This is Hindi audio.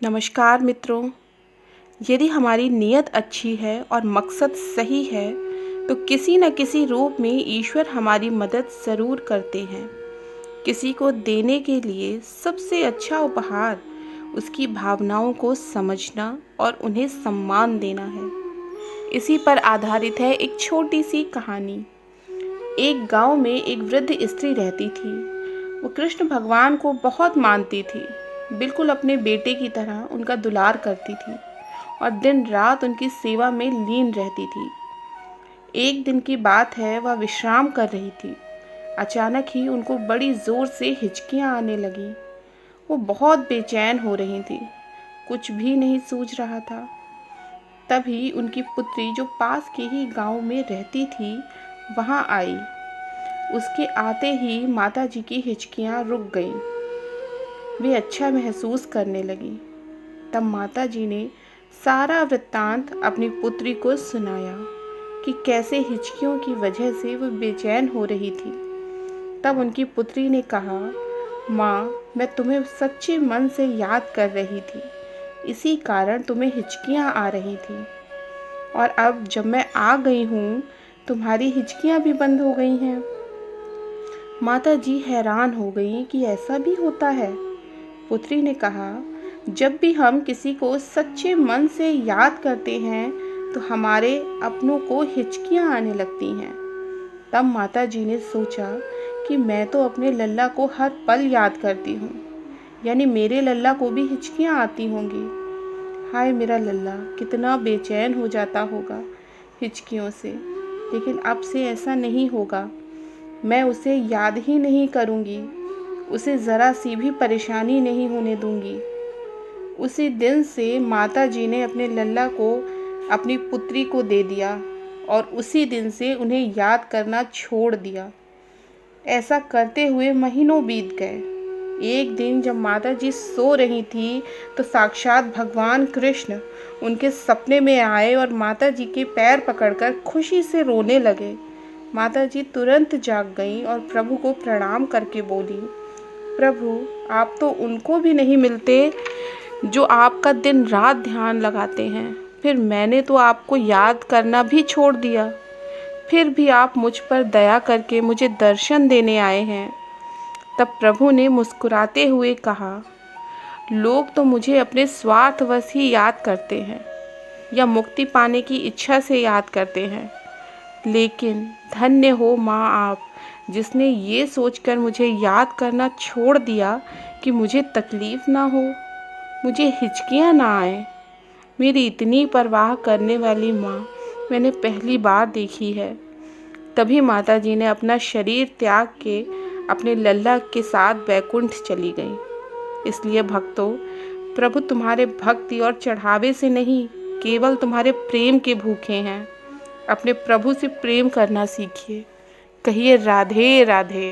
नमस्कार मित्रों। यदि हमारी नीयत अच्छी है और मकसद सही है तो किसी न किसी रूप में ईश्वर हमारी मदद ज़रूर करते हैं। किसी को देने के लिए सबसे अच्छा उपहार उसकी भावनाओं को समझना और उन्हें सम्मान देना है। इसी पर आधारित है एक छोटी सी कहानी। एक गांव में एक वृद्ध स्त्री रहती थी। वो कृष्ण भगवान को बहुत मानती थी, बिल्कुल अपने बेटे की तरह उनका दुलार करती थी और दिन रात उनकी सेवा में लीन रहती थी। एक दिन की बात है, वह विश्राम कर रही थी। अचानक ही उनको बड़ी जोर से हिचकियां आने लगी। वो बहुत बेचैन हो रही थी, कुछ भी नहीं सूझ रहा था। तभी उनकी पुत्री जो पास के ही गांव में रहती थी वहां आई। उसके आते ही माताजी की हिचकियां रुक गईं। वे अच्छा महसूस करने लगी। तब माताजी ने सारा वृत्तांत अपनी पुत्री को सुनाया कि कैसे हिचकियों की वजह से वो बेचैन हो रही थी। तब उनकी पुत्री ने कहा, माँ, मैं तुम्हें सच्चे मन से याद कर रही थी, इसी कारण तुम्हें हिचकियाँ आ रही थी। और अब जब मैं आ गई हूँ, तुम्हारी हिचकियाँ भी बंद हो गई हैं। माताजी हैरान हो गई कि ऐसा भी होता है। पुत्री ने कहा, जब भी हम किसी को सच्चे मन से याद करते हैं तो हमारे अपनों को हिचकियां आने लगती हैं। तब माताजी ने सोचा कि मैं तो अपने लल्ला को हर पल याद करती हूँ, यानी मेरे लल्ला को भी हिचकियां आती होंगी। हाय मेरा लल्ला कितना बेचैन हो जाता होगा हिचकियों से, लेकिन अब से ऐसा नहीं होगा। मैं उसे याद ही नहीं करूँगी, उसे ज़रा सी भी परेशानी नहीं होने दूंगी। उसी दिन से माताजी ने अपने लल्ला को अपनी पुत्री को दे दिया और उसी दिन से उन्हें याद करना छोड़ दिया। ऐसा करते हुए महीनों बीत गए। एक दिन जब माताजी सो रही थी तो साक्षात भगवान कृष्ण उनके सपने में आए और माताजी के पैर पकड़कर खुशी से रोने लगे। माताजी तुरंत जाग गईं और प्रभु को प्रणाम करके बोली, प्रभु, आप तो उनको भी नहीं मिलते जो आपका दिन रात ध्यान लगाते हैं। फिर मैंने तो आपको याद करना भी छोड़ दिया, फिर भी आप मुझ पर दया करके मुझे दर्शन देने आए हैं। तब प्रभु ने मुस्कुराते हुए कहा, लोग तो मुझे अपने स्वार्थवश ही याद करते हैं या मुक्ति पाने की इच्छा से याद करते हैं, लेकिन धन्य हो माँ आप, जिसने ये सोचकर मुझे याद करना छोड़ दिया कि मुझे तकलीफ़ ना हो, मुझे हिचकियाँ ना आए। मेरी इतनी परवाह करने वाली माँ मैंने पहली बार देखी है। तभी माताजी ने अपना शरीर त्याग के अपने लल्ला के साथ बैकुंठ चली गई। इसलिए भक्तों, प्रभु तुम्हारे भक्ति और चढ़ावे से नहीं, केवल तुम्हारे प्रेम के भूखे हैं। अपने प्रभु से प्रेम करना सीखिए। कहिए राधे राधे।